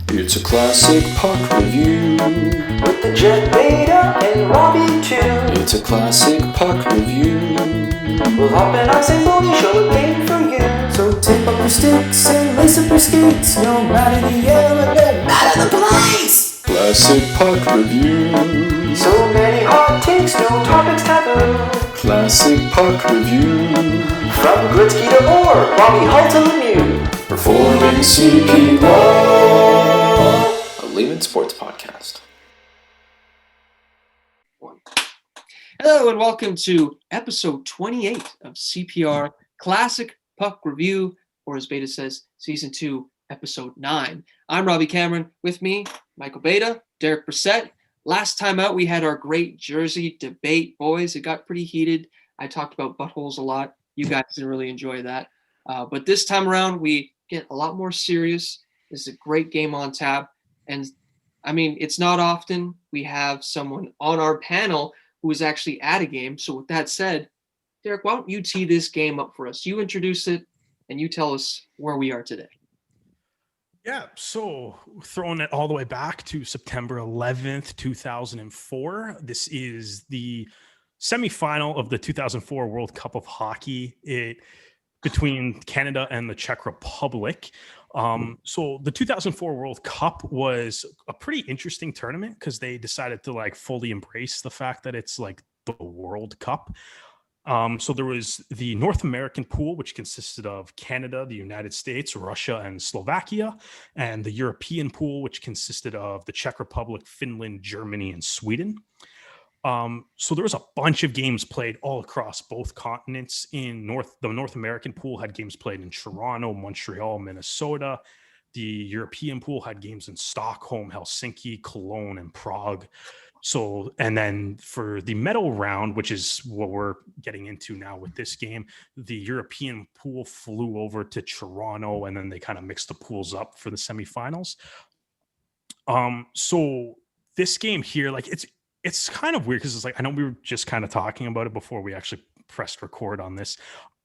It's a classic puck review with the Jet, Beda and Robbie too. It's a classic puck review. We'll hop in ice and bully, show a game for you. So tip up your sticks and lace up your skates. No matter the element, matter the place. Classic puck review. So many hot takes, no topics taboo. Classic puck review. From Gretzky to Orr, Robbie Hull to Lemieux. Performing CPR, a Lehman Sports podcast. Hello and welcome to episode 28 of CPR Classic Puck Review, or as Beta says, season 2, episode 9. I'm Robbie Cameron. With me, Michael Beda, Derek Bressette. Last time out, we had our great jersey debate, boys. It got pretty heated. I talked about buttholes a lot. You guys didn't really enjoy that. But this time around, we get a lot more serious. This is a great game on tap. And I mean, it's not often we have someone on our panel who is actually at a game. So with that said, Derek, why don't you tee this game up for us? You introduce it and you tell us where we are today. Yeah, so throwing it all the way back to September 11th, 2004. This is the semifinal of the 2004 World Cup of Hockey between Canada and the Czech Republic. So the 2004 World Cup was a pretty interesting tournament because they decided to fully embrace the fact that it's like the World Cup. So there was the North American pool, which consisted of Canada, the United States, Russia, and Slovakia, and the European pool, which consisted of the Czech Republic, Finland, Germany, and Sweden. So there was a bunch of games played all across both continents. The North American pool had games played in Toronto, Montreal, Minnesota. The European pool had games in Stockholm, Helsinki, Cologne, and Prague. So, and then for the medal round, which is what we're getting into now with this game, the European pool flew over to Toronto, and then they kind of mixed the pools up for the semifinals. So this game here, it's kind of weird because it's I know we were just kind of talking about it before we actually pressed record on this.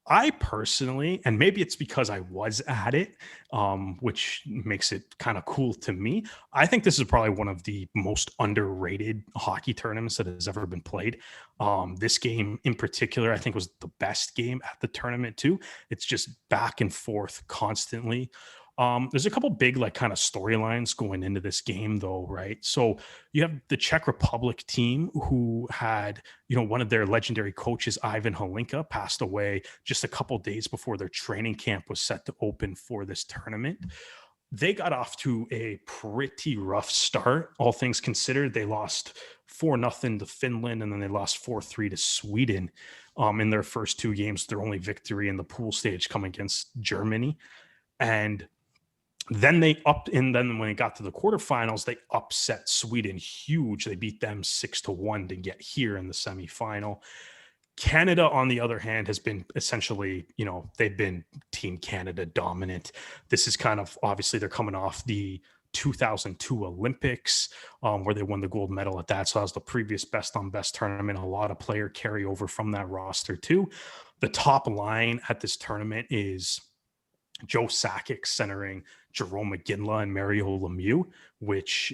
I personally, and maybe it's because I was at it, which makes it kind of cool to me. I think this is probably one of the most underrated hockey tournaments that has ever been played. This game in particular, I think was the best game at the tournament too. It's just back and forth constantly. There's a couple big kind of storylines going into this game though, right? So you have the Czech Republic team who had, one of their legendary coaches, Ivan Holinka, passed away just a couple days before their training camp was set to open for this tournament. They got off to a pretty rough start, all things considered. They lost 4-0 to Finland, and then they lost 4-3 to Sweden in their first two games. Their only victory in the pool stage come against Germany. And then then when it got to the quarterfinals, they upset Sweden huge. They beat them 6-1 to get here in the semifinal. Canada, on the other hand, has been essentially, they've been Team Canada dominant. This is kind of, obviously, they're coming off the 2002 Olympics, where they won the gold medal at that. So that was the previous best on best tournament. A lot of player carryover from that roster too. The top line at this tournament is Joe Sakic centering Jerome McGinley and Mario Lemieux, which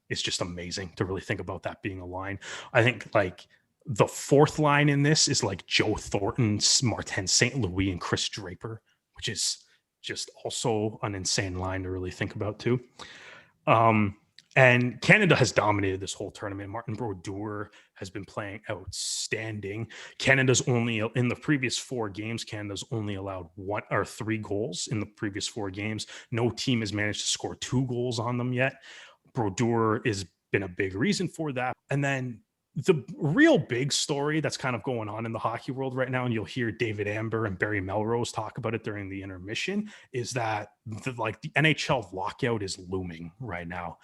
is just amazing to really think about that being a line. I think the fourth line in this is Joe Thornton, Martin St. Louis, and Chris Draper, which is just also an insane line to really think about too. And Canada has dominated this whole tournament. Martin Brodeur has been playing outstanding. Canada's only, in the previous 4 games, Canada's only allowed 1 or 3 goals in the previous 4 games. No team has managed to score 2 goals on them yet. Brodeur has been a big reason for that. And then the real big story that's kind of going on in the hockey world right now, and you'll hear David Amber and Barry Melrose talk about it during the intermission, is that the NHL lockout is looming right now.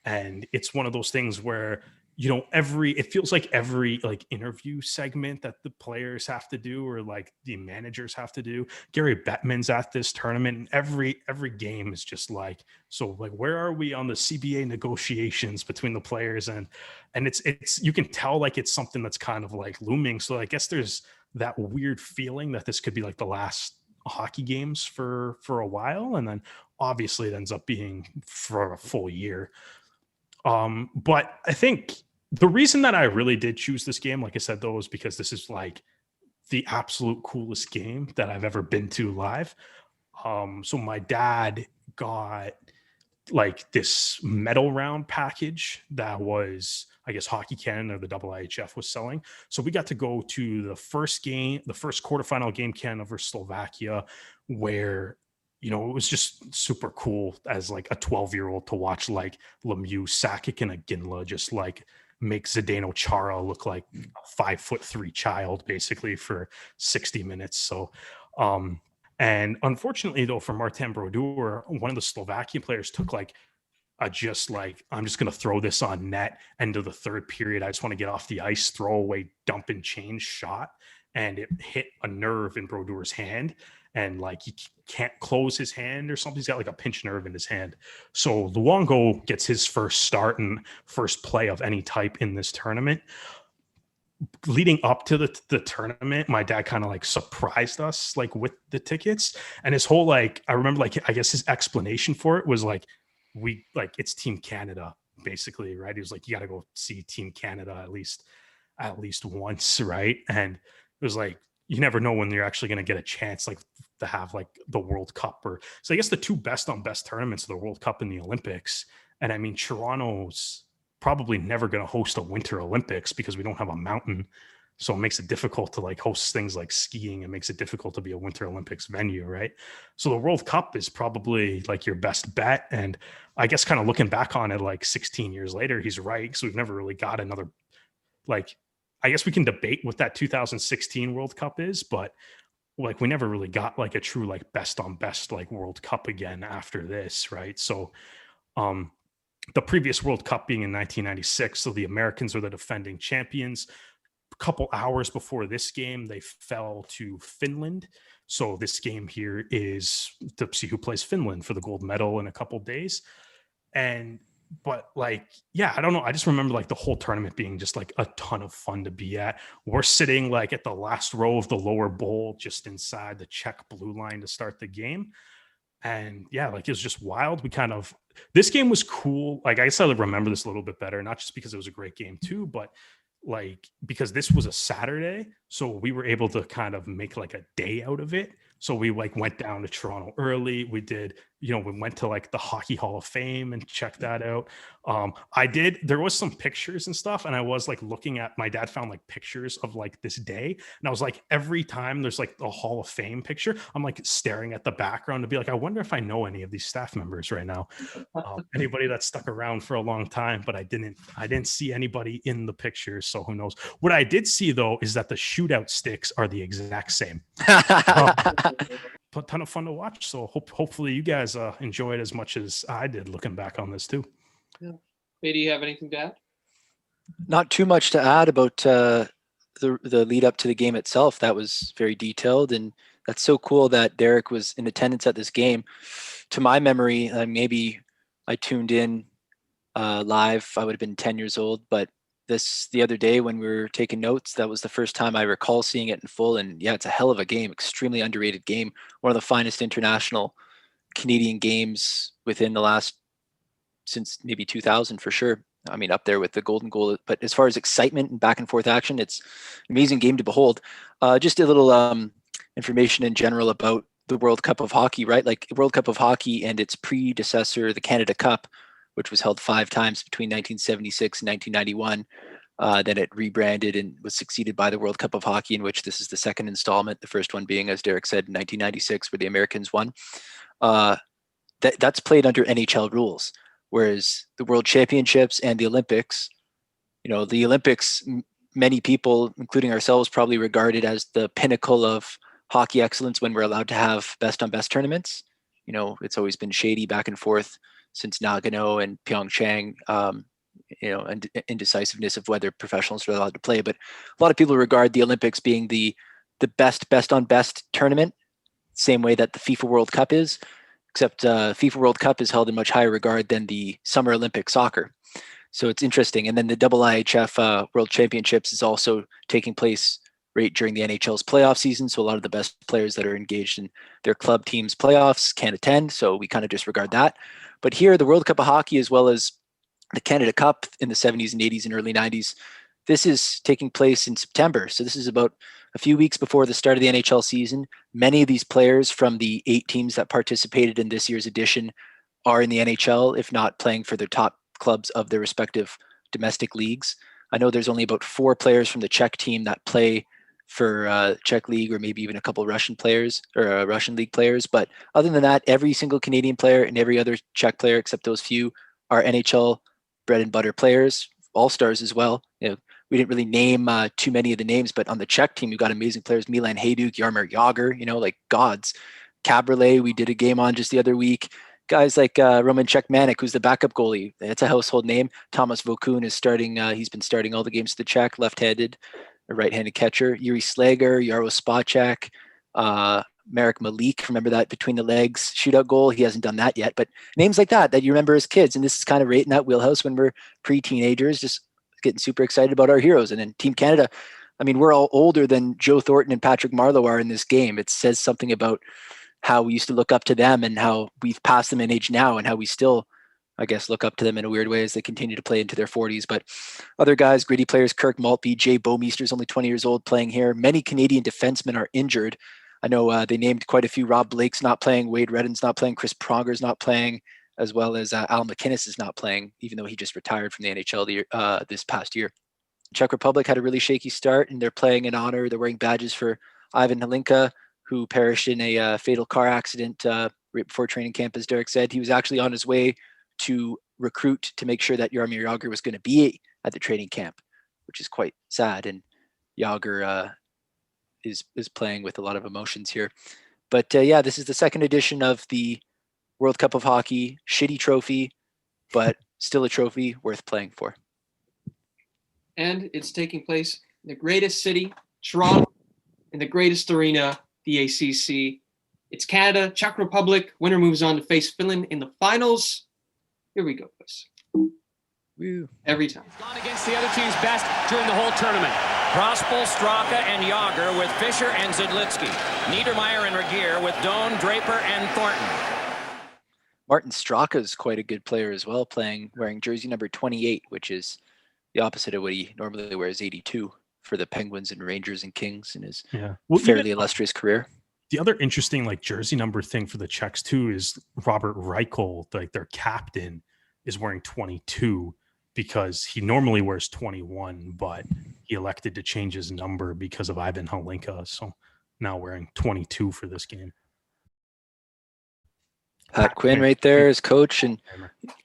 And it's one of those things where, it feels like every interview segment that the players have to do or the managers have to do. Gary Bettman's at this tournament, and every game is just where are we on the CBA negotiations between the players? And it's you can tell it's something that's kind of looming. So I guess there's that weird feeling that this could be the last hockey games for a while, and then obviously it ends up being for a full year. But I think the reason that I really did choose this game, like I said, though, was because this is like the absolute coolest game that I've ever been to live. So my dad got like this medal round package that was, I guess, Hockey Canada or the IIHF was selling. So we got to go to the first game, the first quarterfinal game, Canada versus Slovakia, where, you know, it was just super cool as like a 12-year-old to watch like Lemieux, Sakic, and Aginla just like make Zdeno Chara look like a 5'3" child basically for 60 minutes. So, and unfortunately, though, for Martin Brodeur, one of the Slovakian players took like I'm just going to throw this on net. End of the third period. I just want to get off the ice, throw away, dump and change shot. And it hit a nerve in Brodeur's hand. And like he can't close his hand or something. He's got like a pinched nerve in his hand. So Luongo gets his first start and first play of any type in this tournament. Leading up to the tournament, my dad kind of like surprised us like with the tickets, and his whole like, I remember like, I guess his explanation for it was like, we like, it's Team Canada basically, right? He was like, you got to go see Team Canada at least once, right? And it was like, you never know when you're actually going to get a chance like to have like the World Cup, or so I guess the two best on best tournaments are the World Cup and the Olympics. And I mean, Toronto's probably never going to host a Winter Olympics because we don't have a mountain. So it makes it difficult to like host things like skiing. It makes it difficult to be a Winter Olympics venue, right? So the World Cup is probably like your best bet. And I guess kind of looking back on it like 16 years later, he's right. Because we've never really got another, like, I guess we can debate what that 2016 World Cup is, but like we never really got like a true like best on best like World Cup again after this, right? So the previous World Cup being in 1996, so the Americans are the defending champions. A couple hours before this game, they fell to Finland. So this game here is to see who plays Finland for the gold medal in a couple days. But like, yeah, I don't know. I just remember like the whole tournament being just like a ton of fun to be at. We're sitting like at the last row of the lower bowl, just inside the Czech blue line to start the game. And yeah, like it was just wild. This game was cool. Like I guess I remember this a little bit better, not just because it was a great game too, but like because this was a Saturday. So we were able to kind of make like a day out of it. So we like went down to Toronto early. We did, we went to like the Hockey Hall of Fame and checked that out. There was some pictures and stuff. And I was like looking at, my dad found like pictures of like this day. And I was like, every time there's like a Hall of Fame picture, I'm like staring at the background to be like, I wonder if I know any of these staff members right now. Anybody that stuck around for a long time, but I didn't see anybody in the pictures. So who knows? What I did see though, is that the shootout sticks are the exact same. A ton of fun to watch. So hopefully you guys enjoy it as much as I did looking back on this too. Yeah. Hey, do you have anything to add? Not too much to add about the lead up to the game itself. That was very detailed, and that's so cool that Derek was in attendance at this game. To my memory, maybe I tuned in live. I would have been 10 years old, but the other day when we were taking notes, that was the first time I recall seeing it in full. And yeah, it's a hell of a game, extremely underrated game. One of the finest international Canadian games within the last, since maybe 2000 for sure. I mean, up there with the golden goal. But as far as excitement and back and forth action, it's an amazing game to behold. Just a little information in general about the World Cup of Hockey, right? Like World Cup of Hockey and its predecessor, the Canada Cup, which was held 5 times between 1976 and 1991. Then it rebranded and was succeeded by the World Cup of Hockey, in which this is the second installment. The first one being, as Derek said, in 1996, where the Americans won. That's played under NHL rules, whereas the World Championships and the Olympics, the Olympics, many people, including ourselves, probably regard it as the pinnacle of hockey excellence when we're allowed to have best on best tournaments. It's always been shady back and forth since Nagano and Pyeongchang, and indecisiveness of whether professionals are allowed to play. But a lot of people regard the Olympics being the best on best tournament, same way that the FIFA World Cup is, except FIFA World Cup is held in much higher regard than the Summer Olympic soccer. So it's interesting. And then the IIHF World Championships is also taking place right during the NHL's playoff season. So a lot of the best players that are engaged in their club teams playoffs can't attend. So we kind of disregard that. But here, the World Cup of Hockey, as well as the Canada Cup in the 70s and 80s and early 90s, this is taking place in September. So this is about a few weeks before the start of the NHL season. Many of these players from the 8 teams that participated in this year's edition are in the NHL, if not playing for their top clubs of their respective domestic leagues. I know there's only about 4 players from the Czech team that play for Czech league, or maybe even a couple Russian players or Russian league players. But other than that, every single Canadian player and every other Czech player, except those few, are NHL bread and butter players, all-stars as well. We didn't really name too many of the names, but on the Czech team, you've got amazing players: Milan Hajduk, Jaromír Jágr, like gods. Cabriolet, we did a game on just the other week. Guys like Roman Čechmanek, who's the backup goalie. It's a household name. Thomas Vokun is starting. He's been starting all the games for the Czech, left-handed, a right-handed catcher. Yuri Slager, Jaro Spacek, Marek Malik, remember that between the legs shootout goal? He hasn't done that yet, but names like that you remember as kids. And this is kind of right in that wheelhouse when we're pre-teenagers, just getting super excited about our heroes. And then Team Canada, I mean, we're all older than Joe Thornton and Patrick Marleau are in this game. It says something about how we used to look up to them and how we've passed them in age now, and how we still, I guess, look up to them in a weird way as they continue to play into their 40s. But other guys, gritty players, Kirk Maltby, Jay Bouwmeester's only 20 years old playing here. Many Canadian defensemen are injured. I know they named quite a few. Rob Blake's not playing, Wade Redden's not playing, Chris Pronger's not playing, as well as Al McInnes is not playing, even though he just retired from the NHL this past year. Czech Republic had a really shaky start, and they're playing in honor. They're wearing badges for Ivan Hlinka, who perished in a fatal car accident right before training camp, as Derek said. He was actually on his way to recruit to make sure that Jaromír Jágr was going to be at the training camp, which is quite sad. And Jágr is playing with a lot of emotions here. But yeah, this is the second edition of the World Cup of Hockey. Shitty trophy, but still a trophy worth playing for. And it's taking place in the greatest city, Toronto, in the greatest arena, the ACC. It's Canada, Czech Republic. Winner moves on to face Finland in the finals. Here we go, boys. Woo. Every time. Gone against the other team's best during the whole tournament. Prospel, Straka, and Jágr with Fisher and Zidlitsky. Niedermeyer and Regier with Doan, Draper, and Thornton. Martin Straka is quite a good player as well, wearing jersey number 28, which is the opposite of what he normally wears, 82, for the Penguins and Rangers and Kings in his fairly illustrious career. The other interesting jersey number thing for the Czechs too is Robert Reichel, their captain, is wearing 22 because he normally wears 21, but he elected to change his number because of Ivan Hlinka. So now wearing 22 for this game. Pat Quinn right there as coach, and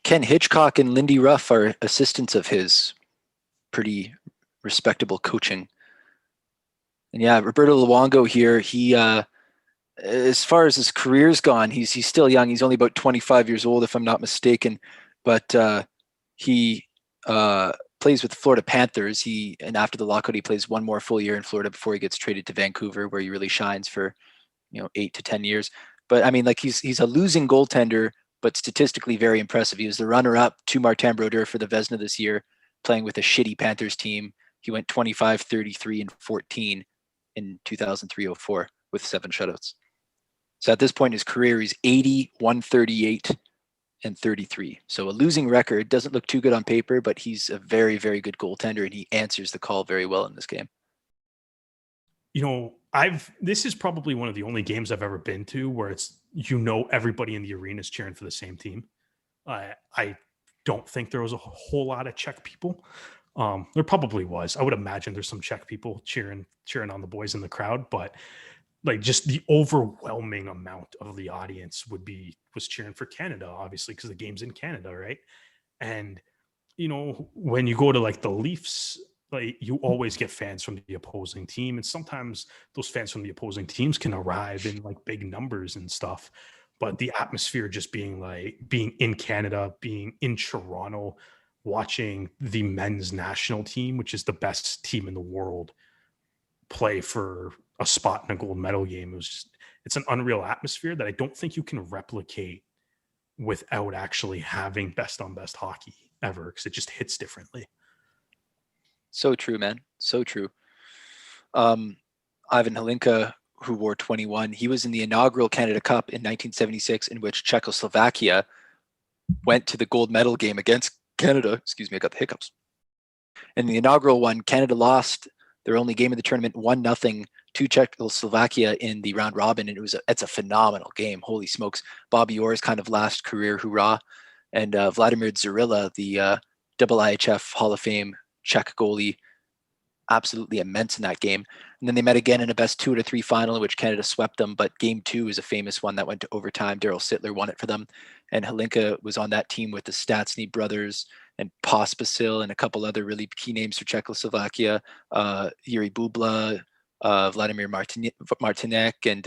Ken Hitchcock and Lindy Ruff are assistants of his. Pretty respectable coaching. And yeah, Roberto Luongo here, he as far as his career's gone, he's still young. He's only about 25 years old, if I'm not mistaken. But he plays with the Florida Panthers. And after the lockout, he plays one more full year in Florida before he gets traded to Vancouver, where he really shines for 8 to 10 years. But I mean, he's a losing goaltender, but statistically very impressive. He was the runner-up to Martin Brodeur for the Vezina this year, playing with a shitty Panthers team. He went 25, 33, and 14 in 2003-04 with 7 shutouts. So at this point in his career, he's 80, 138, and 33. So a losing record. Doesn't look too good on paper, but he's a very, very good goaltender, and he answers the call very well in this game. This is probably one of the only games I've ever been to where it's, everybody in the arena is cheering for the same team. I don't think there was a whole lot of Czech people. There probably was. I would imagine there's some Czech people cheering on the boys in the crowd, but just the overwhelming amount of the audience was cheering for Canada, obviously, because the game's in Canada, right? And when you go to the Leafs, you always get fans from the opposing team, and sometimes those fans from the opposing teams can arrive in big numbers and stuff. But the atmosphere just being in Canada, being in Toronto, watching the men's national team, which is the best team in the world, play for a spot in a gold medal game. It's an unreal atmosphere that I don't think you can replicate without actually having best on best hockey ever, because it just hits differently. So true, man. So true. Ivan Hlinka, who wore 21, he was in the inaugural Canada Cup in 1976, in which Czechoslovakia went to the gold medal game against Canada. Excuse me, I got the hiccups. In the inaugural one, Canada lost their only game of the tournament, 1-0 to Czechoslovakia in the round robin, and it's a phenomenal game. Holy smokes! Bobby Orr's kind of last career hurrah, and Vladimir Dzurilla, the double IHF Hall of Fame Czech goalie, absolutely immense in that game. And then they met again in a best 2-3 final in which Canada swept them. But game 2 is a famous one that went to overtime. Daryl Sittler won it for them. And Hlinka was on that team with the Stastny brothers and Pospisil and a couple other really key names for Czechoslovakia. Yuri Bubla, Vladimir Martinek, and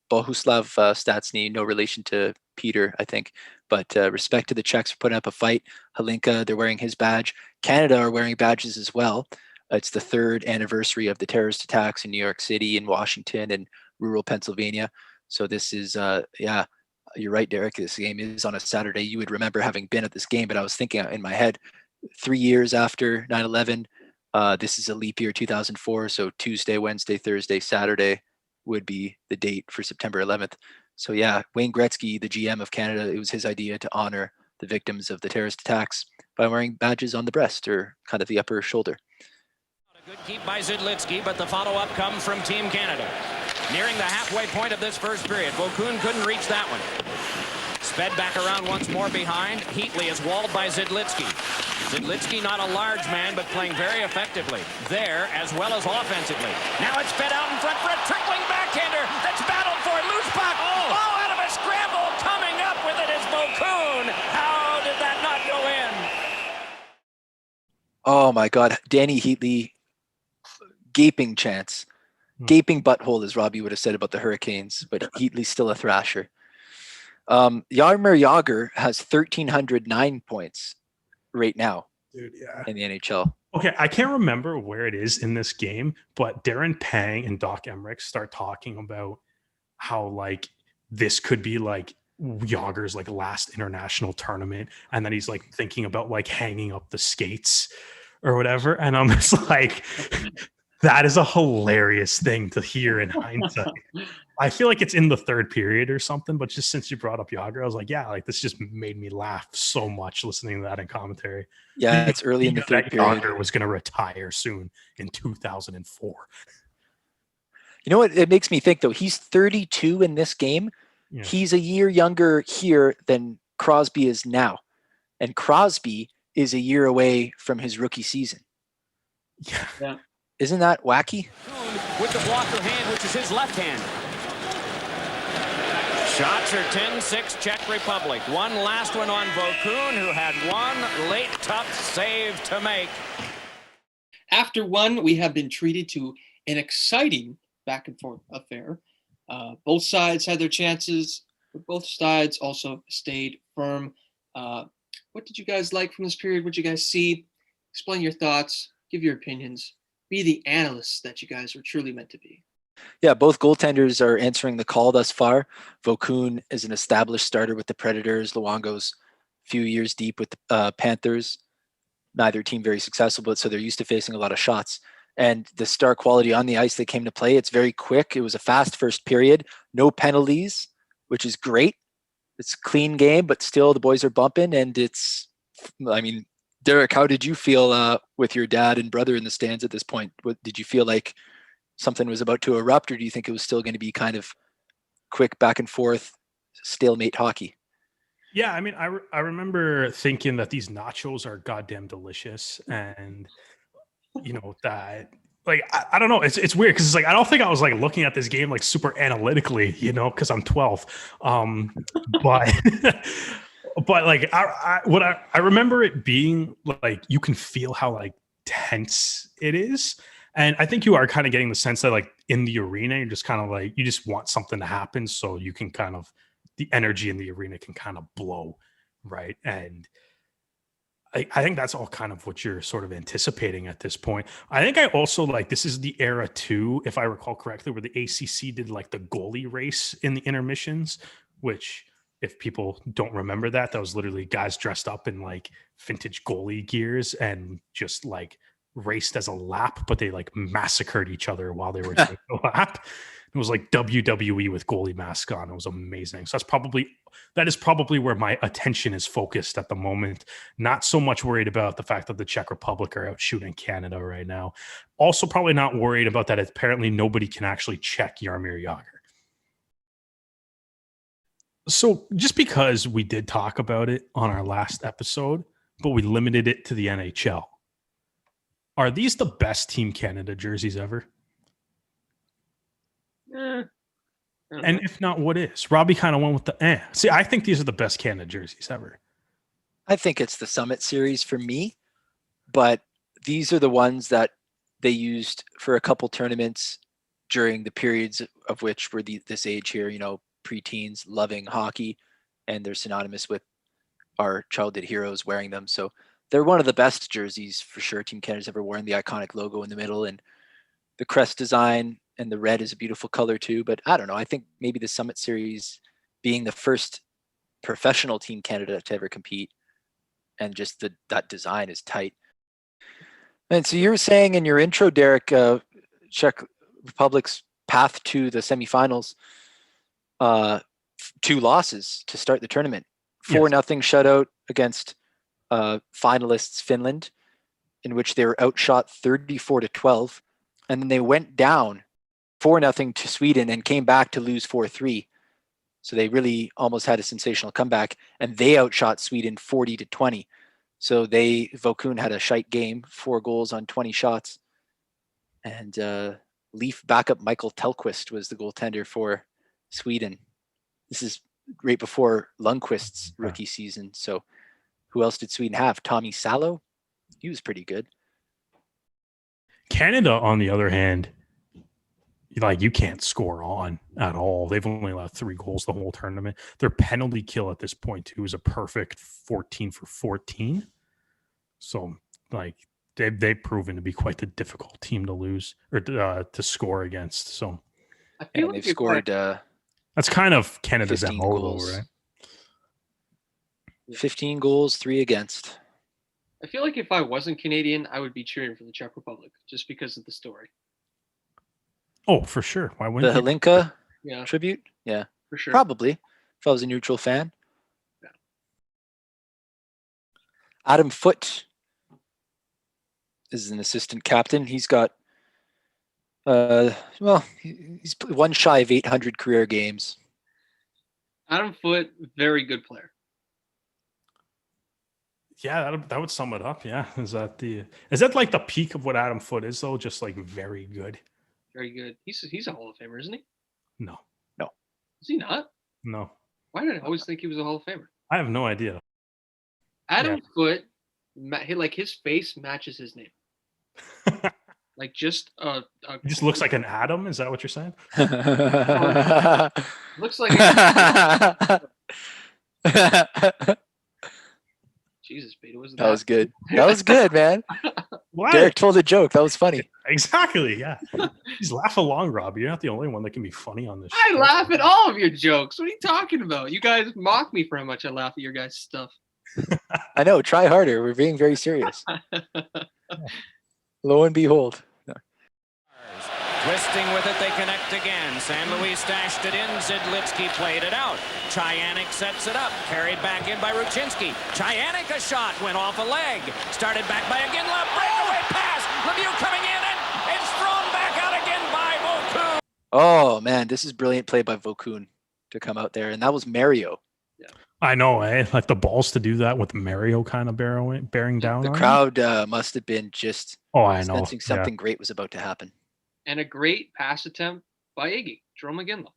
Bohuslav Stastny, no relation to Peter, I think. But respect to the Czechs for putting up a fight. Hlinka, they're wearing his badge. Canada are wearing badges as well. It's the 3rd anniversary of the terrorist attacks in New York City and Washington and rural Pennsylvania. So this is, you're right, Derek. This game is on a Saturday. You would remember having been at this game, but I was thinking in my head, 3 years after 9/11, this is a leap year, 2004. So Tuesday, Wednesday, Thursday, Saturday would be the date for September 11th. So yeah, Wayne Gretzky, the GM of Canada, it was his idea to honor the victims of the terrorist attacks by wearing badges on the breast or kind of the upper shoulder. Good keep by Zidlitsky, but the follow-up comes from Team Canada. Nearing the halfway point of this first period, Vokun couldn't reach that one. Sped back around once more behind. Heatley is walled by Zidlitsky. Zidlitsky not a large man, but playing very effectively there as well as offensively. Now it's fed out in front for a trickling backhander that's battled for. Loose puck. Oh, out of a scramble. Coming up with it is Vokun. How did that not go in? Oh my God, Danny Heatley. Gaping chance. Gaping butthole, as Robbie would have said about the Hurricanes, but Heatley's still a thrasher. Jaromir Jagr has 1,309 points right now. Dude, yeah. In the NHL. Okay, I can't remember where it is in this game, but Darren Pang and Doc Emmerich start talking about how like this could be like Jagr's like last international tournament, and then he's like thinking about like hanging up the skates or whatever, and I'm just like, that is a hilarious thing to hear in hindsight. I feel like it's in the 3rd period or something, but just since you brought up Jagr, I was like, yeah, like this just made me laugh so much listening to that in commentary. Yeah, it's early in the 3rd period. Jagr was going to retire soon in 2004. You know what it makes me think, though? He's 32 in this game. Yeah. He's a year younger here than Crosby is now. And Crosby is a year away from his rookie season. Yeah. Isn't that wacky? With the blocker hand, which is his left hand. Shots are 10-6 Czech Republic. One last one on Vokun, who had one late tough save to make. After one, we have been treated to an exciting back and forth affair. Both sides had their chances, but both sides also stayed firm. What did you guys like from this period? What did you guys see? Explain your thoughts. Give your opinions. Be the analysts that you guys were truly meant to be. Yeah, both goaltenders are answering the call thus far. Vokun is an established starter with the Predators. Luongo's a few years deep with the Panthers. Neither team very successful, but so they're used to facing a lot of shots. And the star quality on the ice that came to play, it's very quick. It was a fast first period. No penalties, which is great. It's a clean game, but still the boys are bumping. And it's, I mean, Derek, how did you feel with your dad and brother in the stands at this point? What, did you feel like something was about to erupt, or do you think it was still going to be kind of quick back and forth stalemate hockey? Yeah, I mean, I remember thinking that these nachos are goddamn delicious, and you know that, like, I don't know, it's weird because it's like I don't think I was like looking at this game like super analytically, you know, because I'm 12, but but like I remember it being like you can feel how like tense it is. And I think you are kind of getting the sense that like in the arena, you're just kind of like, you just want something to happen so you can kind of, the energy in the arena can kind of blow, right? And I think that's all kind of what you're sort of anticipating at this point. I think I also like, this is the era too, if I recall correctly, where the ACC did like the goalie race in the intermissions, which if people don't remember that was literally guys dressed up in like vintage goalie gears and just like raced as a lap, but they like massacred each other while they were doing the lap. It was like WWE with goalie mask on. It was amazing. So that is probably where my attention is focused at the moment. Not so much worried about the fact that the Czech Republic are out shooting Canada right now. Also probably not worried about that apparently nobody can actually check Jaromir Jagr. So just because we did talk about it on our last episode, but we limited it to the NHL, are these the best Team Canada jerseys ever? And if not, what is? Robbie kind of went with the See, I think these are the best Canada jerseys ever. I think it's the Summit Series for me, but these are the ones that they used for a couple tournaments during the periods of which we're this age here, preteens loving hockey, and they're synonymous with our childhood heroes wearing them. So they're one of the best jerseys for sure Team Canada's ever worn. The iconic logo in the middle and the crest design, and the red is a beautiful color too. But I don't know. I think maybe the Summit Series being the first professional Team Canada to ever compete, and just that design is tight. And so you were saying in your intro, Derek, Czech Republic's path to the semifinals, 2 losses to start the tournament. 4-0 shutout against finalists Finland, in which they were outshot 34-12. And then they went down 4-0 to Sweden and came back to lose 4-3. So they really almost had a sensational comeback, and they outshot Sweden 40-20. So Vokun had a shite game, 4 goals on 20 shots. And Leaf backup Michael Tellqvist was the goaltender for Sweden. This is right before Lundqvist's rookie season. So who else did Sweden have? Tommy Salo? He was pretty good. Canada, on the other hand, you can't score on at all. They've only allowed 3 goals the whole tournament. Their penalty kill at this point too is a perfect 14 for 14. So they've proven to be quite the difficult team to lose or to score against. So they've scored. That's kind of Canada's 15 MO, goals. right? 15 goals, 3 against. I feel like if I wasn't Canadian, I would be cheering for the Czech Republic just because of the story. Oh, for sure. Why wouldn't the you? Hlinka tribute? Yeah, for sure. Probably, if I was a neutral fan. Yeah. Adam Foote is an assistant captain. He's got, he's one shy of 800 career games. Adam Foote, very good player. Yeah, that would sum it up. Yeah, is that like the peak of what Adam Foote is though? Just like very good. Very good. He's a Hall of Famer, isn't he? No. Is he not? No. Why did I always think he was a Hall of Famer? I have no idea. Adam Foote, like his face matches his name. Like just He just looks like an atom. Is that what you're saying? Looks like Jesus, Beta, was that was good. That was good, man. What? Derek told a joke. That was funny. Exactly. Yeah. Just laugh along, Robbie. You're not the only one that can be funny on this I show. laugh at all of your jokes. What are you talking about? You guys mock me for how much I laugh at your guys' stuff. I know. Try harder. We're being very serious. Lo and behold. Twisting with it, they connect again. San Luis dashed it in. Zidlitsky played it out. Chayanik sets it up. Carried back in by Ruchinski. Chayanik a shot. Went off a leg. Started back by Aginla. Breakaway pass. Lemieux coming in, and it's thrown back out again by Vokun. Oh, man. This is brilliant play by Vokun to come out there. And that was Mario. Yeah. I know, eh? Like the balls to do that with Mario kind of bearing down. The on crowd must have been just I know. sensing something great was about to happen. And a great pass attempt by Iggy, Jerome Aginla.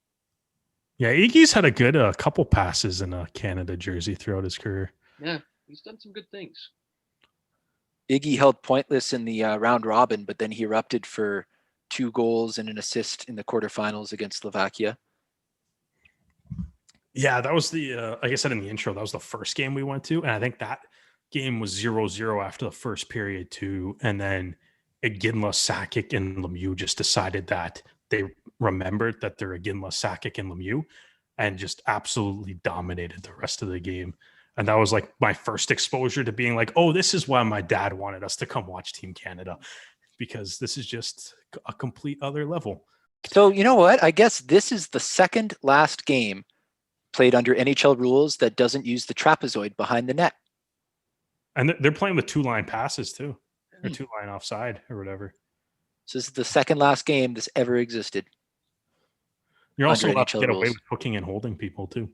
Yeah, Iggy's had a good couple passes in a Canada jersey throughout his career. Yeah, he's done some good things. Iggy held pointless in the round robin, but then he erupted for 2 goals and an assist in the quarterfinals against Slovakia. Yeah, that was like I said in the intro, that was the first game we went to. And I think that game was 0-0 after the first period too. And then Aginla, Sakic, and Lemieux just decided that they remembered that they're Aginla, Sakic, and Lemieux and just absolutely dominated the rest of the game. And that was like my first exposure to being like, oh, this is why my dad wanted us to come watch Team Canada, because this is just a complete other level. So you know what? I guess this is the second last game played under NHL rules that doesn't use the trapezoid behind the net. And they're playing with 2-line passes too, or 2-line offside or whatever. So this is the second last game this ever existed. You're also under allowed to NHL get away rules. with hooking and holding people too.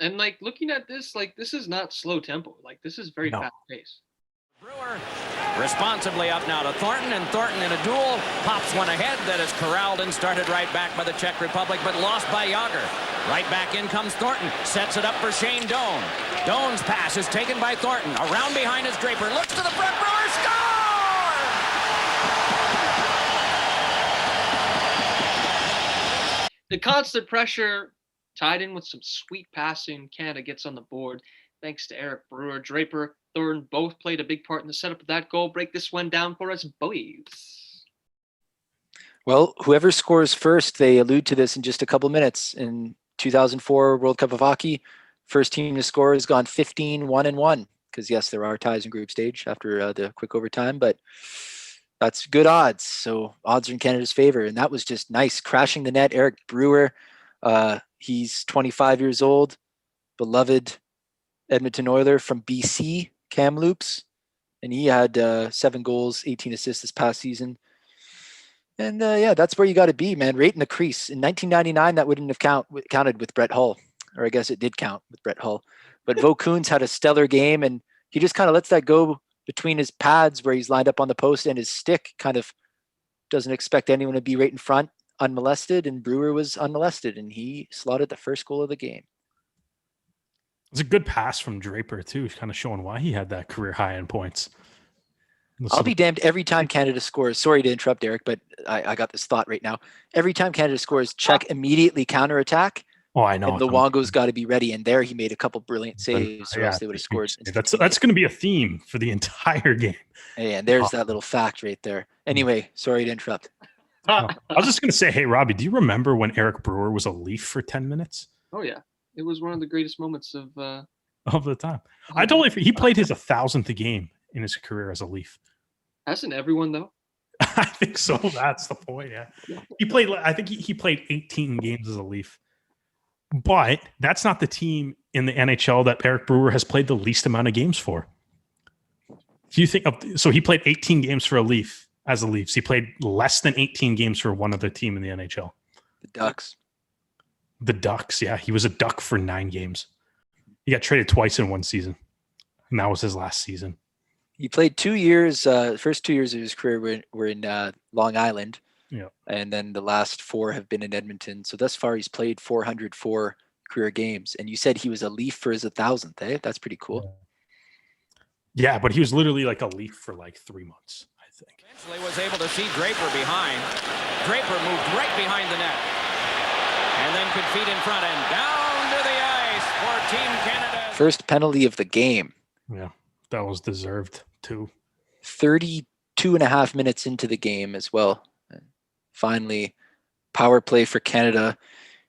And like looking at this, like this is not slow tempo. Like this is very No. fast paced. Brewer responsibly up now to Thornton, and Thornton in a duel pops one ahead that is corralled and started right back by the Czech Republic, but lost by Yager. Right back in comes Thornton, sets it up for Shane Doan. Doan's pass is taken by Thornton. Around behind is Draper, looks to the front, Brewer score! The constant pressure tied in with some sweet passing. Canada gets on the board thanks to Eric Brewer. Draper, Thornton both played a big part in the setup of that goal. Break this one down for us, boys. Well, whoever scores first, they allude to this in just a couple minutes. In 2004 World Cup of Hockey, first team to score has gone 15-1-1. Because yes, there are ties in group stage after the quick overtime, but that's good odds. So odds are in Canada's favor, and that was just nice. Crashing the net, Eric Brewer. He's 25 years old, beloved Edmonton Oiler from BC, Kamloops, and he had 7 goals, 18 assists this past season. And yeah, that's where you got to be, man. Right in the crease. In 1999, that wouldn't have counted with Brett Hull, or I guess it did count with Brett Hull. But Vo Kuhn's had a stellar game, and he just kind of lets that go between his pads where he's lined up on the post, and his stick kind of doesn't expect anyone to be right in front unmolested, and Brewer was unmolested, and he slotted the first goal of the game. It's a good pass from Draper too, kind of showing why he had that career high in points. I'll be damned every time Canada scores. Sorry to interrupt, Eric, but I got this thought right now. Every time Canada scores, Czech immediately counterattack. Oh, I know. And Luongo's got to be ready. And there he made a couple brilliant saves, or else they would have scored. That's going to be a theme for the entire game. And there's that little fact right there. Anyway, sorry to interrupt. I was just going to say, hey, Robbie, do you remember when Eric Brewer was a Leaf for 10 minutes? Oh, yeah. It was one of the greatest moments of the time. I totally forget. He played his 1,000th game in his career as a Leaf. Hasn't everyone, though? I think so. That's the point. Yeah. He played, I think he played 18 games as a Leaf. But that's not the team in the NHL that Eric Brewer has played the least amount of games for. If you think of, so he played 18 games for a Leaf as a Leafs. He played less than 18 games for one other team in the NHL. The Ducks. The Ducks, yeah. He was a Duck for 9 games. He got traded twice in one season. And that was his last season. He played 2 years. First 2 years of his career were in Long Island. Yeah. And then the last 4 have been in Edmonton. So thus far, he's played 404 career games. And you said he was a Leaf for his 1,000th, eh? That's pretty cool. Yeah, but he was literally like a Leaf for like 3 months, I think. Eventually was able to see Draper behind. Draper moved right behind the net. And then could feed in front and down to the ice for Team Canada. First penalty of the game. Yeah, that was deserved too. 32 and a half minutes into the game as well. And finally, power play for Canada,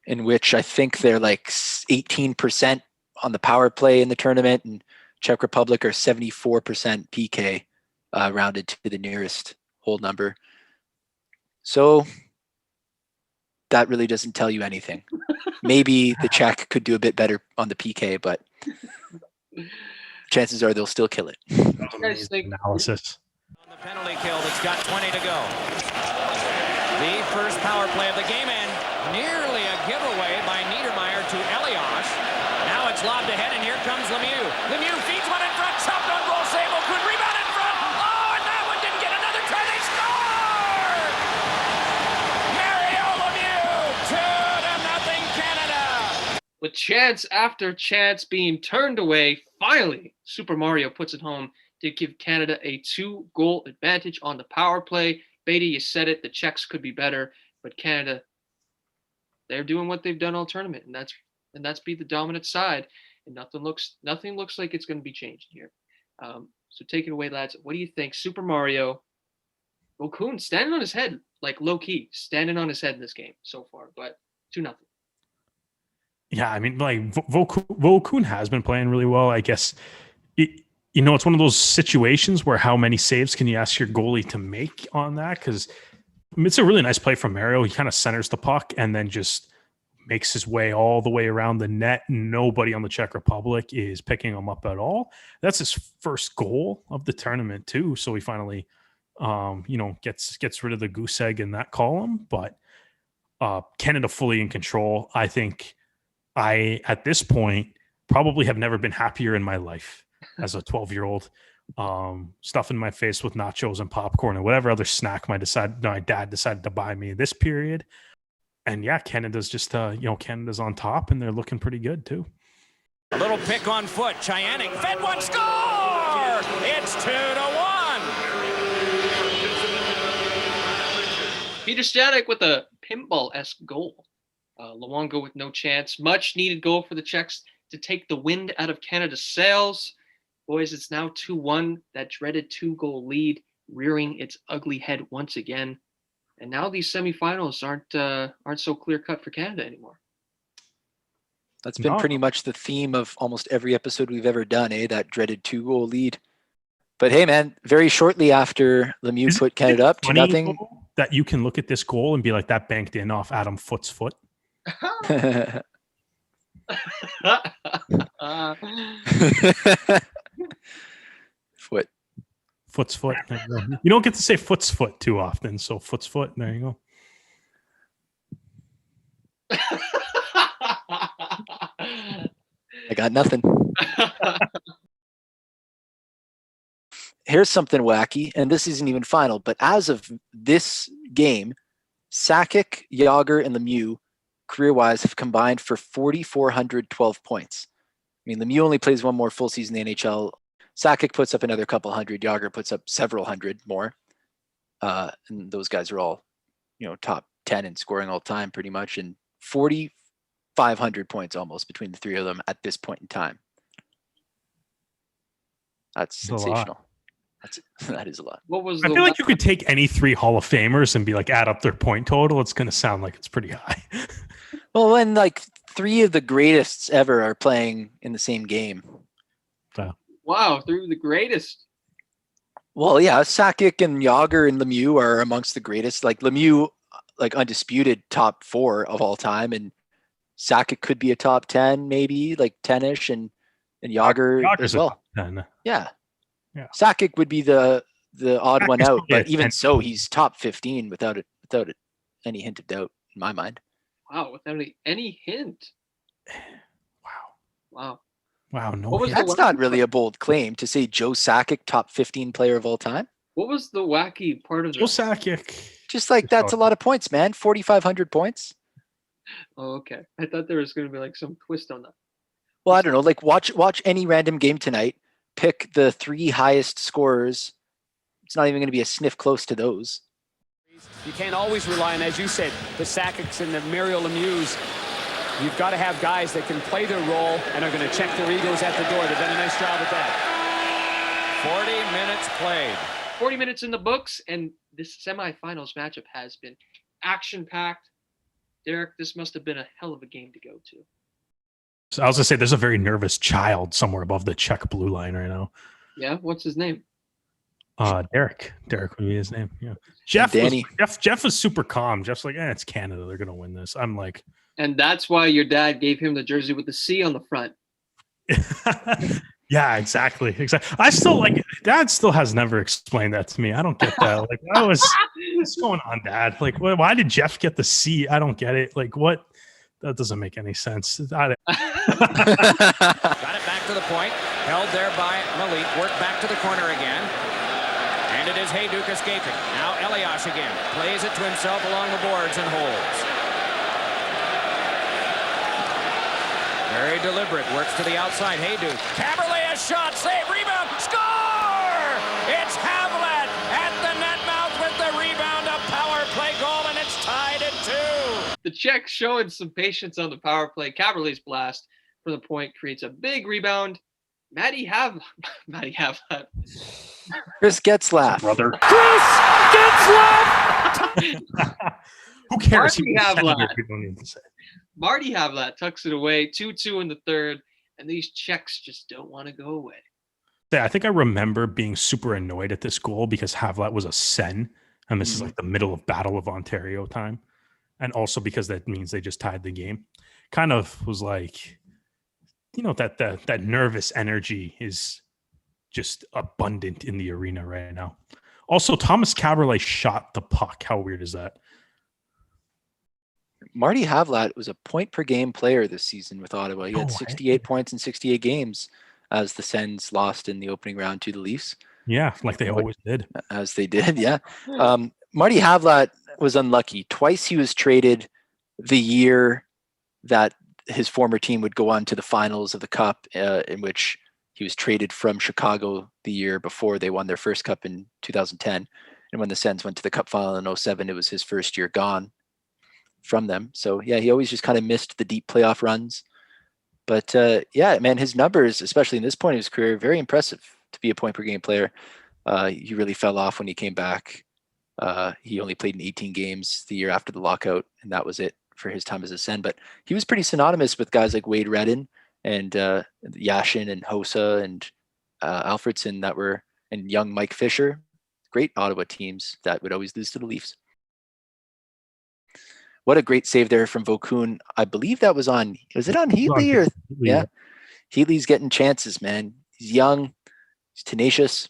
in which I think they're like 18% on the power play in the tournament, and Czech Republic are 74% PK, rounded to the nearest whole number. So that really doesn't tell you anything. Maybe the Czech could do a bit better on the PK, but chances are they'll still kill it. Analysis. On the penalty kill that's got 20 to go. The first power play of the game, and nearly a giveaway by Niedermeyer to Elias. Now it's lobbed ahead, and here comes Lemieux. Lemieux feeds one in front, chopped on goal, Sable could rebound in front. Oh, and that one didn't get another try. They scored! Mario Lemieux, 2-0 Canada. With chance after chance being turned away, finally, Super Mario puts it home to give Canada a 2-goal advantage on the power play. Beda, you said it, the Czechs could be better, but Canada, they're doing what they've done all tournament, and that's be the dominant side, and nothing looks like it's going to be changed here. So take it away, lads. What do you think? Super Mario, Kuhn standing on his head, like low key, standing on his head in this game so far, but 2-0. Yeah, I mean, like Vokun has been playing really well. I guess it's one of those situations where how many saves can you ask your goalie to make on that? Because it's a really nice play from Mario. He kind of centers the puck and then just makes his way all the way around the net. Nobody on the Czech Republic is picking him up at all. That's his first goal of the tournament too. So he finally, gets rid of the goose egg in that column. But Canada fully in control. I think I, at this point, probably have never been happier in my life as a 12-year-old. Stuffing my face with nachos and popcorn and whatever other snack my dad decided to buy me this period. And yeah, Canada's just Canada's on top and they're looking pretty good too. A little pick on foot. Chianik fed one, score! It's 2-1. Peter Stanek with a pinball-esque goal. Luongo with no chance. Much needed goal for the Czechs to take the wind out of Canada's sails. Boys, it's now 2-1. That dreaded 2-goal lead rearing its ugly head once again. And now these semifinals aren't so clear-cut for Canada anymore. That's been pretty much the theme of almost every episode we've ever done, that dreaded 2-goal lead. But hey, man, very shortly after Lemieux put Canada up 2-0. That you can look at this goal and be like, that banked in off Adam Foote's foot. Foot's foot. You don't get to say Foot's foot too often, so Foot's foot. There you go. I got nothing. Here's something wacky, and this isn't even final, but as of this game, Sakic, Yager, and Lemieux, career-wise, have combined for 4,412 points. I mean, Lemieux only plays one more full season in the NHL. Sakic puts up another couple hundred. Yager puts up several hundred more. And those guys are all, top 10 in scoring all time pretty much. And 4,500 points almost between the three of them at this point in time. That's sensational. That is a lot. I feel like you could take any three Hall of Famers and be like, add up their point total. It's going to sound like it's pretty high. Well, when like three of the greatest ever are playing in the same game. Wow, three of the greatest. Well, yeah, Sakic and Yager and Lemieux are amongst the greatest. Like Lemieux, like undisputed top 4 of all time, and Sakic could be a top 10, maybe like 10ish, and Yager as well. Yeah. Sakic would be the odd one out, but even so, he's top 15 without any hint of doubt in my mind. Wow, without any hint. Wow. No, that's not really a bold claim to say Joe Sakic, top 15 player of all time. What was the wacky part of Joe Sakic? Just like that's a lot of points, man. 4,500 points. Oh, okay. I thought there was going to be like some twist on that. Well, I don't know. Like watch any random game tonight. Pick the 3 highest scorers. It's not even going to be a sniff close to those. You can't always rely on, as you said, the Sakics and the Mario Lemieux. You've got to have guys that can play their role and are going to check their egos at the door. They've done a nice job at that. 40 minutes played. 40 minutes in the books, and this semifinals matchup has been action-packed. Derek, this must have been a hell of a game to go to. So I was going to say, there's a very nervous child somewhere above the Czech blue line right now. Yeah? What's his name? Derek. Derek would be his name. Yeah. Jeff was super calm. Jeff's like, it's Canada. They're going to win this. I'm like... And that's why your dad gave him the jersey with the C on the front. Yeah, exactly. I still Dad still has never explained that to me. I don't get that. Like, what's going on, Dad? Like, why did Jeff get the C? I don't get it. Like, what? That doesn't make any sense. Got it back to the point. Held there by Malik. Worked back to the corner again. And it is Hayduk escaping. Now Elias again. Plays it to himself along the boards and holds. Very deliberate. Works to the outside. Hayduk. Caberlet a shot. Save. Rebound. Score! It's Havlat at the net mouth with the rebound. A power play goal, and it's tied at 2. The Czechs showing some patience on the power play. Caberlet's blast from the point creates a big rebound. Matty Havlat. Chris Getzlaff. Brother. Chris Getzlaff! Who cares? Marty Havlat. People need to say. Marty Havlat tucks it away, 2-2 in the third, and these Czechs just don't want to go away. Yeah, I think I remember being super annoyed at this goal because Havlat was a Sen, and this is like the middle of Battle of Ontario time. And also because that means they just tied the game. Kind of was like, that nervous energy is just abundant in the arena right now. Also, Thomas Caberlet shot the puck. How weird is that? Marty Havlat was a point per game player this season with Ottawa. He had 68 points in 68 games as the Sens lost in the opening round to the Leafs. Yeah, like they always did. As they did, yeah. Marty Havlat was unlucky. Twice he was traded the year that his former team would go on to the finals of the Cup, in which he was traded from Chicago the year before they won their first Cup in 2010. And when the Sens went to the Cup final in 2007, it was his first year gone from them. So yeah, he always just kind of missed the deep playoff runs. But yeah, man, his numbers, especially in this point of his career, very impressive to be a point per game player. He really fell off when he came back. He only played in 18 games the year after the lockout, and that was it for his time as a Sen. But he was pretty synonymous with guys like Wade Redden and Yashin and Hossa and Alfredson and young Mike Fisher. Great Ottawa teams that would always lose to the Leafs. What a great save there from Vokun. I believe that was on Heatley? Yeah. Heatley's getting chances, man. He's young. He's tenacious.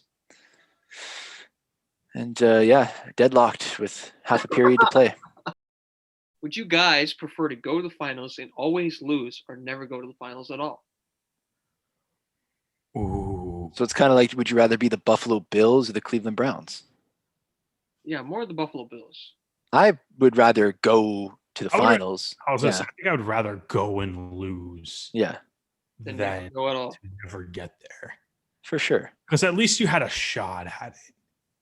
And yeah, deadlocked with half a period to play. Would you guys prefer to go to the finals and always lose or never go to the finals at all? Ooh. So it's kind of like, would you rather be the Buffalo Bills or the Cleveland Browns? Yeah, more the Buffalo Bills. I would rather go to the finals. I think I would rather go and lose. Yeah. Than never go at all. To never get there. For sure. Because at least you had a shot at it.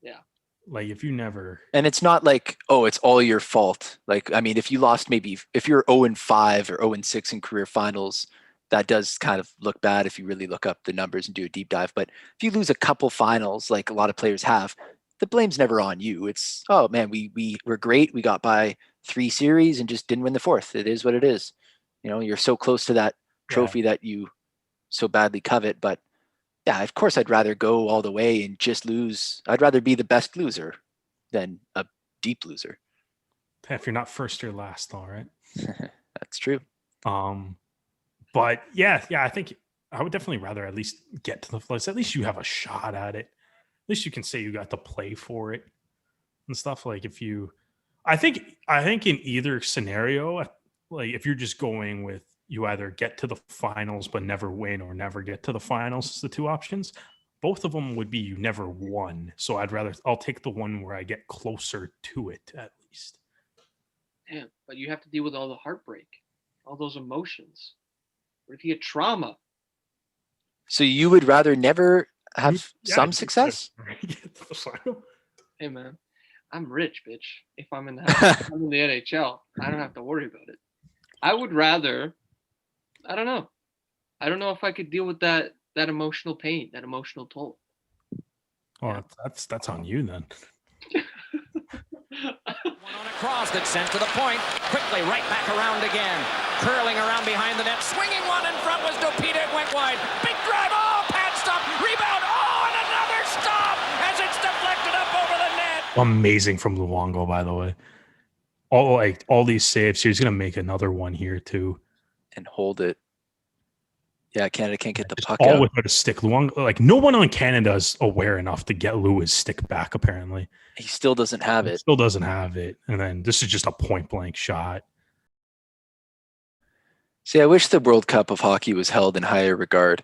Yeah. Like if you never. And it's not like, oh, it's all your fault. Like, I mean, if you lost if you're 0-5 or 0-6 in career finals, that does kind of look bad if you really look up the numbers and do a deep dive. But if you lose a couple finals, like a lot of players have, the blame's never on you. It's, oh man, we were great. We got by 3 series and just didn't win the 4th. It is what it is. You know, you're so close to that trophy that you so badly covet. But yeah, of course, I'd rather go all the way and just lose. I'd rather be the best loser than a deep loser. If you're not first, you're last, all right. That's true. But yeah, I think I would definitely rather at least get to the place. At least you have a shot at it. At least you can say you got to play for it and stuff. Like if you, I think in either scenario, like if you're just going with you either get to the finals but never win or never get to the finals is the 2 options. Both of them would be you never won. So I'll take the one where I get closer to it at least. Damn, but you have to deal with all the heartbreak, all those emotions. What if you get trauma? So you would rather never have some success? Hey man, I'm rich, bitch. If I'm in the NHL, I don't have to worry about it. I would rather, I don't know if I could deal with that emotional pain, that emotional toll. Well, that's on you then. One on a cross that's sent to the point. Quickly right back around again. Curling around behind the net. Swinging one in front was Dopita. It went wide. Big drive. Oh, pad stop. Rebound. Oh, and another stop as it's deflected up over the net. Amazing from Luongo, by the way. All these saves. He's going to make another one here too. And hold it. Yeah, Canada can't get the puck all out. without a stick. Luongo, like no one on Canada is aware enough to get Lewis' stick back, apparently. He still doesn't have it. Still doesn't have it. And then this is just a point-blank shot. See, I wish the World Cup of hockey was held in higher regard.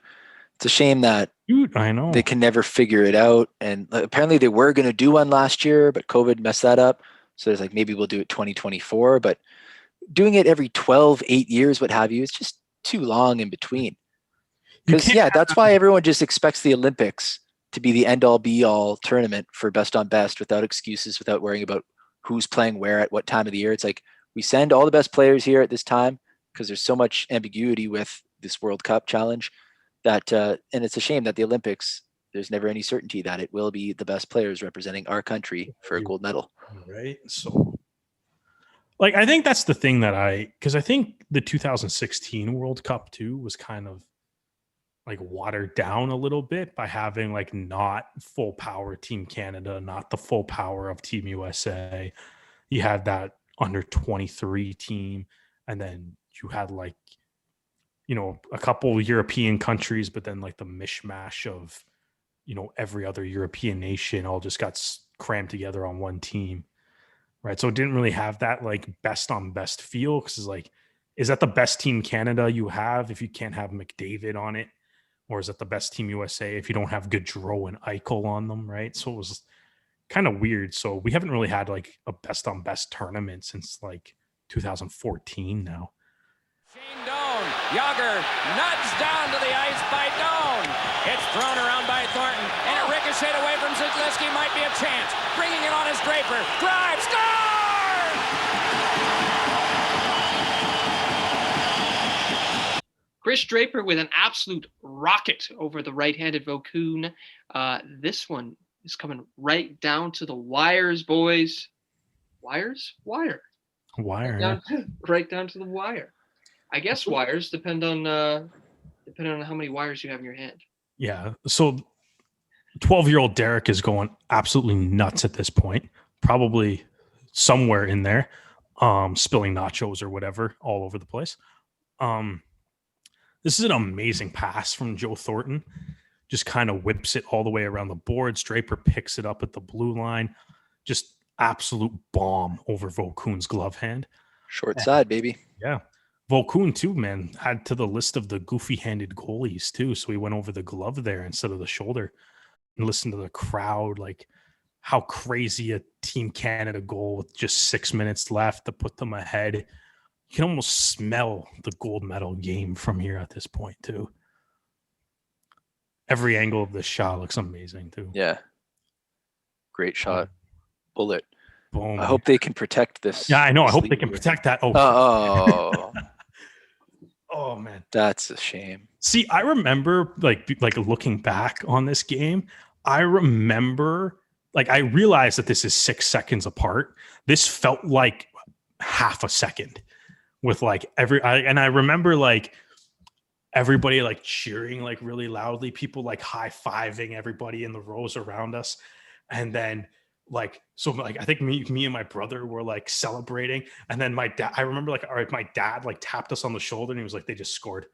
It's a shame that I know they can never figure it out. And apparently they were going to do one last year, but COVID messed that up. So there's like, maybe we'll do it 2024. But doing it every 12, 8 years, what have you, it's just too long in between. Because, that's why everyone just expects the Olympics to be the end-all, be-all tournament for best on best without excuses, without worrying about who's playing where at what time of the year. It's like we send all the best players here at this time because there's so much ambiguity with this World Cup challenge that, and it's a shame that the Olympics, there's never any certainty that it will be the best players representing our country for a gold medal. Right. So, Like, I think that's the thing because I think the 2016 World Cup too was kind of like watered down a little bit by having like not full power Team Canada, not the full power of Team USA. You had that under 23 team, and then you had like, a couple European countries, but then like the mishmash of, every other European nation all just got crammed together on one team. Right. So it didn't really have that like best on best feel, because it's like, is that the best Team Canada you have if you can't have McDavid on it? Or is it the best Team USA if you don't have Gaudreau and Eichel on them? Right. So it was kind of weird. So we haven't really had like a best on best tournament since like 2014 now. Shane Doan, Yager nudged down to the ice by Doan. It's thrown around by Thornton, and it ricocheted away from Zidliski. Might be a chance. Bringing it on as Draper. Drive, score! Chris Draper with an absolute rocket over the right-handed Vokoun. This one is coming right down to the wires, boys. Wires? Wire. Wire. Right down to the wire. I guess wires depend on how many wires you have in your hand. Yeah. So 12-year-old Derek is going absolutely nuts at this point, probably somewhere in there, spilling nachos or whatever all over the place. This is an amazing pass from Joe Thornton. Just kind of whips it all the way around the boards. Draper picks it up at the blue line. Just absolute bomb over Vokoun's glove hand. Short side, baby. Yeah. Vokoun, too, man, had to the list of the goofy-handed goalies, too. So he went over the glove there instead of the shoulder. And listened to the crowd, like how crazy a Team Canada goal with just 6 minutes left to put them ahead. You can almost smell the gold medal game from here at this point, too. Every angle of this shot looks amazing, too. Yeah. Great shot. Bullet. Boom. I hope they can protect this. Yeah, I know. I hope they can protect that. Oh. Oh, man. That's a shame. See, I remember like looking back on this game, I remember I realized that this is 6 seconds apart. This felt like half a second with like and I remember like everybody like cheering like really loudly, people like high-fiving everybody in the rows around us. And then I think me and my brother were like celebrating. And then my dad, I remember my dad like tapped us on the shoulder and he was like, they just scored.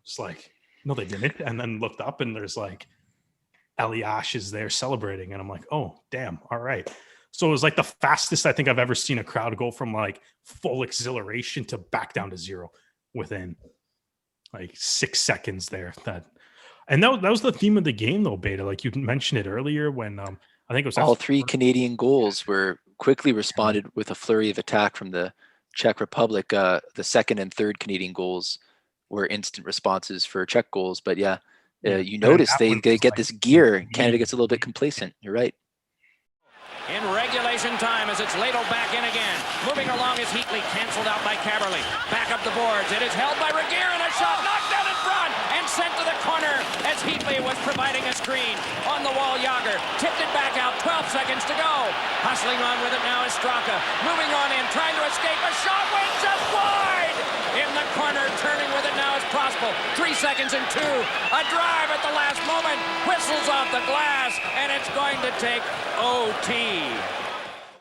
Just like, no, they didn't. And then looked up and there's like Eliash is there celebrating. And I'm like, oh, damn. All right. So it was like the fastest I think I've ever seen a crowd go from like full exhilaration to back down to zero within like 6 seconds there. That was the theme of the game though, Beta. Like you mentioned it earlier when I think it was all three Canadian goals were quickly responded with a flurry of attack from the Czech Republic. The second and third Canadian goals were instant responses for Czech goals. But you notice they get this gear. Canada gets a little bit complacent. You're right. In regulation time as it's ladled back in again. Moving along is Heatley, canceled out by Caberly. Back up the boards. It is held by Regeer and a shot knocked down in front and sent to the corner as Heatley was providing a screen. On the wall, Yager tipped it back out. 12 seconds to go. Hustling on with it now is Straka. Moving on in, trying to escape. A shot went just wide. In the corner, turning with it now is Prospel. 3 seconds and 2. A drive at the last moment. Whistles off the glass, and it's going to take OT.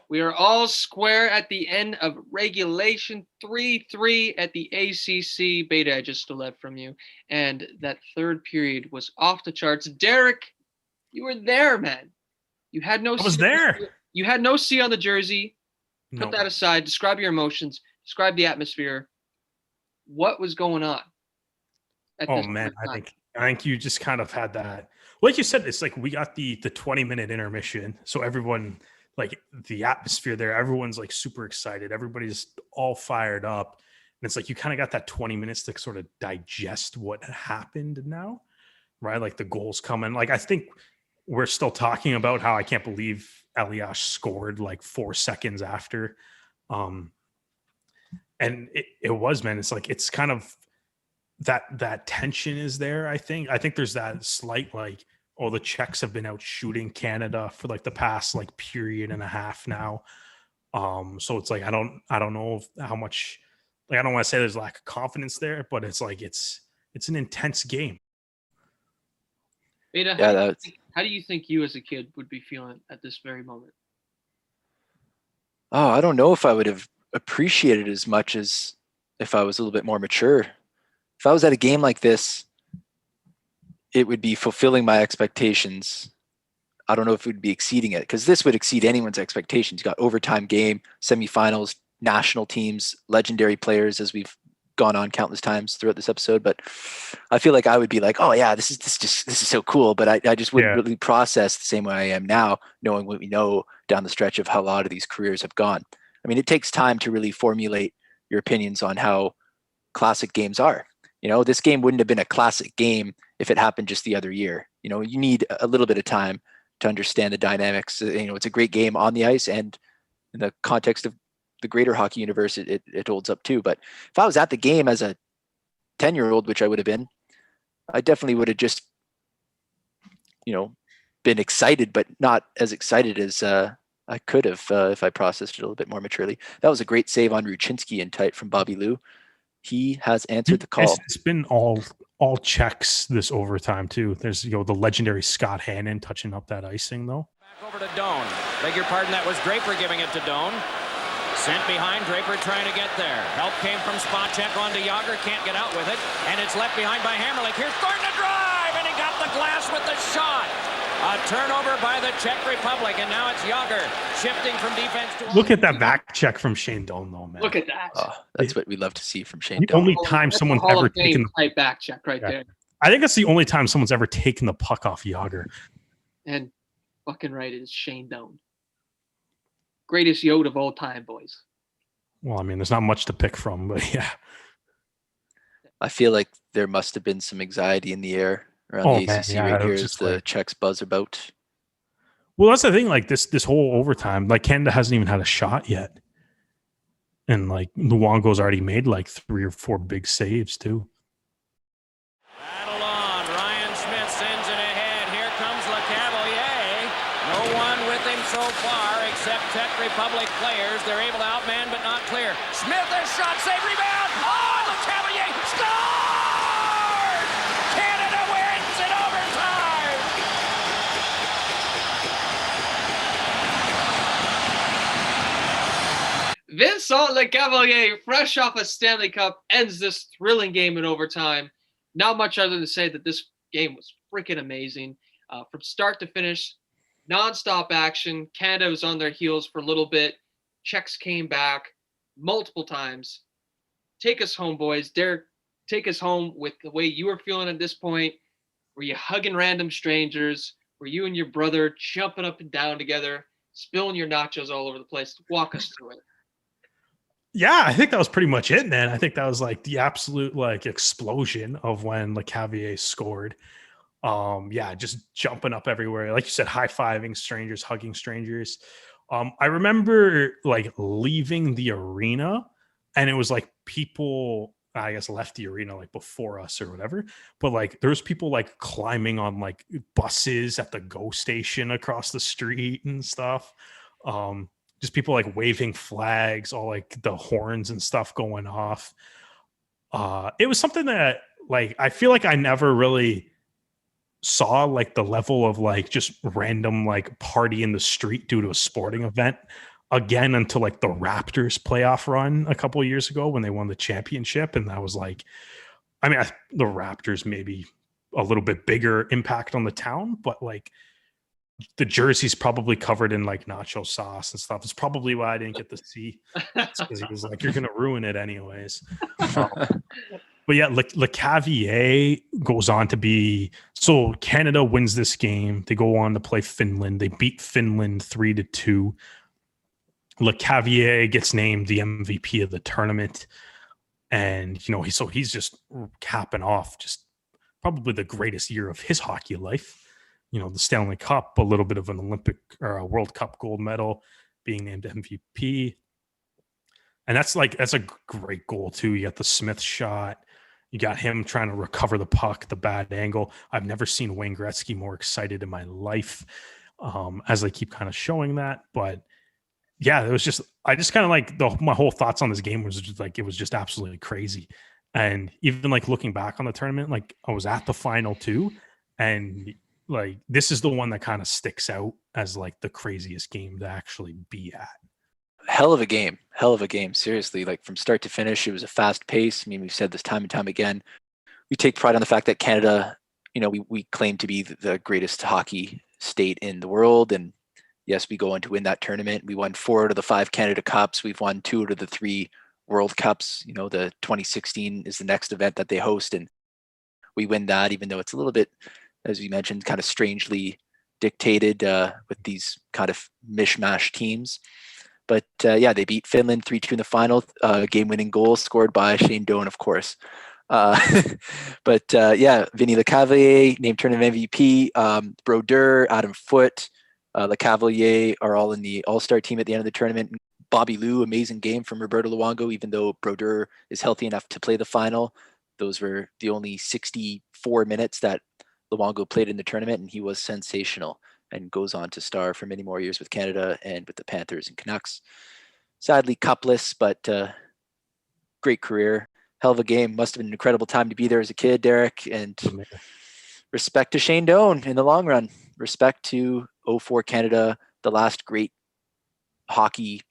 We are all square at the end of regulation. 3-3 at the ACC. Beta, I just stole that from you. And that third period was off the charts. Derek, you were there, man. You had no. I was there. You had no C on the jersey. Put that aside. Describe your emotions. Describe the atmosphere. What was going on? Oh man, I think you just kind of had that. Like you said, it's like we got the 20-minute intermission, so everyone, like the atmosphere there, everyone's like super excited. Everybody's all fired up, and it's like you kind of got that 20 minutes to sort of digest what happened now, right? Like the goals coming. Like I think we're still talking about how I can't believe Eliash scored like 4 seconds after. And it was, man, it's like, it's kind of that tension is there. I think there's that slight, like, oh, the Czechs have been out shooting Canada for like the past like period and a half now. So it's like I don't know how much, like, I don't want to say there's lack of confidence there, but it's like it's an intense game. Beta, Yeah, how do you think you as a kid would be feeling at this very moment? Oh, I don't know if I would have appreciated it as much as if I was a little bit more mature. If I was at a game like this, it would be fulfilling my expectations. I don't know if it would be exceeding it, because this would exceed anyone's expectations. You got overtime game, semifinals, national teams, legendary players, as we've gone on countless times throughout this episode. But I feel like I would be like, oh yeah, this is so cool. But I just wouldn't really process the same way I am now, knowing what we know down the stretch of how a lot of these careers have gone. I mean, it takes time to really formulate your opinions on how classic games are. This game wouldn't have been a classic game if it happened just the other year. You need a little bit of time to understand the dynamics. It's a great game on the ice, and in the context of the greater hockey universe, it holds up too. But if I was at the game as a 10-year-old, which I would have been, I definitely would have just, been excited, but not as excited as I could have if I processed it a little bit more maturely. That was a great save on Ruchinski and tight from Bobby Lou. He has answered the call. It's been all checks this overtime too. There's the legendary Scott Hannon touching up that icing though. Back over to Doan. Beg your pardon, that was Draper giving it to Doan. Sent behind, Draper trying to get there. Help came from Spacek onto Yager, can't get out with it. And it's left behind by Hammerlich. Here's Thornton to drive, and he got the glass with the shot. A turnover by the Czech Republic, and now it's Yager shifting from defense to... Look at that back check from Shane Doan, though, man. Look at that. Oh, that's what we love to see from Shane The Doan. only time someone's ever taken the back check right there. I think that's the only time someone's ever taken the puck off Yager. And fucking right, it is Shane Doan. Greatest Yote of all time, boys. Well, I mean, there's not much to pick from, but yeah. I feel like there must have been some anxiety in the air around the ACC right here as the Czechs buzz about. Well, that's the thing. Like this whole overtime, like Canada hasn't even had a shot yet, and like Luongo's already made like 3 or 4 big saves too. Battle on. Ryan Smith sends it ahead. Here comes LeCavalier. No one with him so far except Czech Republic players. They're able to outman but not clear. Smith has shot, save, rebound. Oh, LeCavalier scored! Canada wins in overtime. Vincent LeCavalier, fresh off a Stanley Cup, ends this thrilling game in overtime. Not much other than to say that this game was freaking amazing. From start to finish, nonstop action. Canada was on their heels for a little bit. Czechs came back multiple times. Take us home, boys. Derek, take us home with the way you were feeling at this point. Were you hugging random strangers? Were you and your brother jumping up and down together, spilling your nachos all over the place? Walk us through it. Yeah, I think that was pretty much it, man. I think that was like the absolute like explosion of when LeCavalier scored. Yeah, just jumping up everywhere. Like you said, high-fiving strangers, hugging strangers. I remember like leaving the arena, and it was like people, I guess, left the arena like before us or whatever. But like there's people like climbing on like buses at the GO station across the street and stuff. Just people like waving flags, all like the horns and stuff going off. It was something that like I feel like I never really saw like the level of like just random like party in the street due to a sporting event again until like the Raptors playoff run a couple of years ago when they won the championship. And that was like, I mean, the Raptors maybe a little bit bigger impact on the town, but like the jersey's probably covered in like nacho sauce and stuff. It's probably why I didn't get to see. Because he was like, "You're gonna ruin it anyways." But yeah, LeCavalier goes on to be, so Canada wins this game. They go on to play Finland. They beat Finland 3-2. LeCavalier gets named the MVP of the tournament, and he's just capping off just probably the greatest year of his hockey life. The Stanley Cup, a little bit of an Olympic or a World Cup gold medal, being named MVP. And that's a great goal too. You got the Smith shot. You got him trying to recover the puck, the bad angle. I've never seen Wayne Gretzky more excited in my life, as they keep kind of showing that. But yeah, it was just, I just kind of like my whole thoughts on this game was just like, it was just absolutely crazy. And even like looking back on the tournament, like I was at the final too. And like, this is the one that kind of sticks out as like the craziest game to actually be at. Hell of a game. Hell of a game. Seriously, like from start to finish, it was a fast pace. I mean, we've said this time and time again. We take pride on the fact that Canada, we claim to be the greatest hockey state in the world. And yes, we go on to win that tournament. We won 4 out of the 5 Canada Cups. We've won 2 out of the 3 World Cups. The 2016 is the next event that they host, and we win that, even though it's a little bit, as you mentioned, kind of strangely dictated with these kind of mishmash teams. But yeah, they beat Finland 3-2 in the final. Game-winning goal scored by Shane Doan, of course. But yeah, Vinny Lecavalier named tournament MVP. Brodeur, Adam Foote, Lecavalier are all in the All-Star team at the end of the tournament. Bobby Lou, amazing game from Roberto Luongo, even though Brodeur is healthy enough to play the final. Those were the only 64 minutes that Luongo played in the tournament, and he was sensational and goes on to star for many more years with Canada and with the Panthers and Canucks. Sadly, cupless, but great career. Hell of a game. Must have been an incredible time to be there as a kid, Derek. And respect to Shane Doan in the long run. Respect to 04 Canada, the last great hockey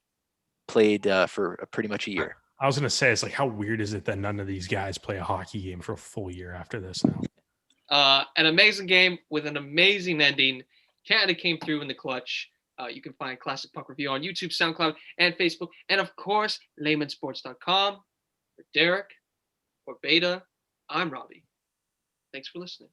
played for pretty much a year. I was going to say, it's like, how weird is it that none of these guys play a hockey game for a full year after this now? An amazing game with an amazing ending. Canada came through in the clutch. You can find Classic Puck Review on YouTube, SoundCloud, and Facebook. And of course, laymansports.com. For Derek, for Beda, I'm Robbie. Thanks for listening.